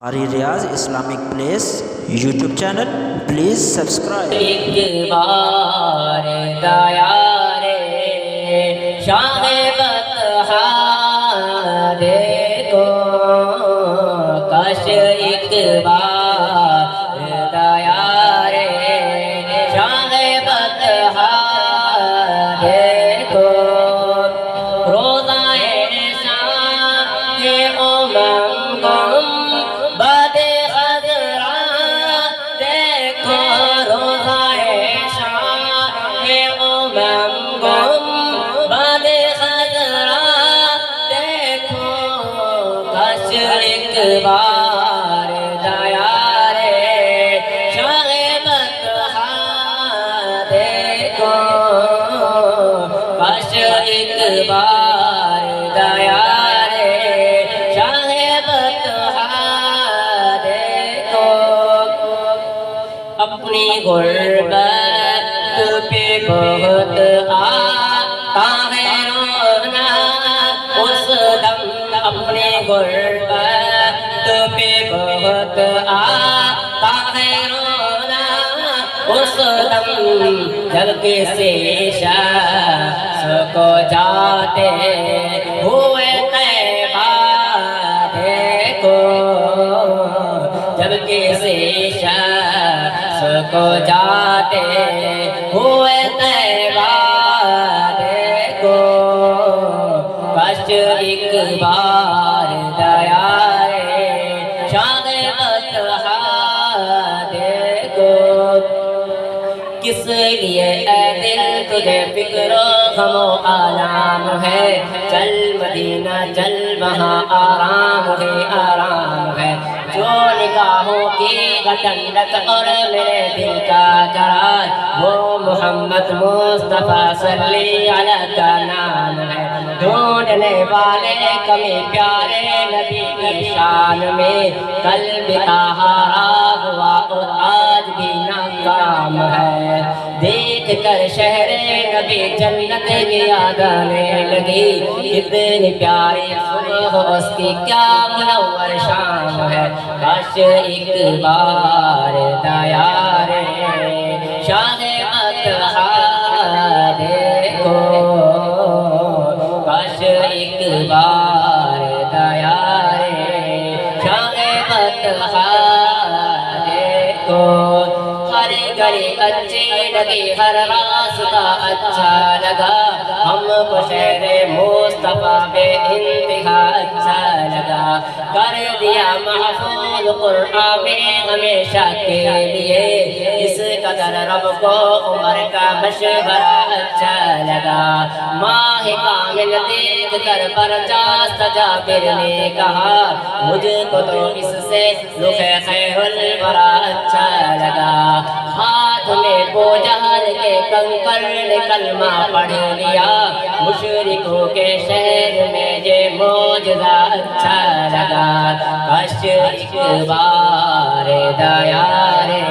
ہماری Riaz Islamic place YouTube channel please subscribe. ایک بار دیا رے شاہ بطحا دے کو کش ایک بار دیا رے شاہ بطحا دے کو روزہ شاہ امم گم بد خضرا دیکھو روزہ شاہ امم گم بد خضرا دیکھو کش ایک بار دیا رے شاہ بطحا دیکھو کش ایک بار دیا رے شاہ بطحا دیکھو اپنی غربت پہ بہت آتا ہے رونا اس دم اپنی غربت پہ بہت آتا ہے رونا اس دم جب کسی شخص کو جاتے ہوئے طیبہ دیکھو جب کسی شخص کو جاتے ہوئے طیبہ دیکھو کش ایک بار دیا رے شاہ بطحا دیکھو کس لیے اے دل تجھے فکر و غم و آلام ہے چل مدینہ چل وہاں آرام ہے جو نگاہوں کی گٹنڈک اور میرے دل کا قرار وہ محمد مصطفیٰ صلی علیہ کا نام ہے ڈھونڈنے والے کمی پیارے نبی کی شان میں قلب کا ہارا ہوا اور آج بھی ناکام ہے دیکھ کر شہر نبی جنت کی یاد آنے لگی کتنی پیاری صبح اس کی کیا منور شام ہے کش ایک بار دیا رے شاہ بطحا دیکھو کش ایک بار دیا رے شاہ بطحا دیکھو ہر گلی اچھی لگی ہر راستہ اچھا لگا ہم کو شہر مصطفیٰ بے انتہا اچھا لگا کر دیا محفوظ قرآن میں ہمیشہ کے لیے اس قدر رب کو عمر کا مشورہ اچھا لگا ماہ کامل دیکھ کر برجاست جابر نے کہا مجھ کو تو اس سے رخ خیر الورا اچھا لگا ہاتھ میں بوجھل کے کنکر نے کلمہ پڑھ لیا مشرکوں کے شہر میں یہ معجزہ اچھا لگا کش ایک بار دیا رے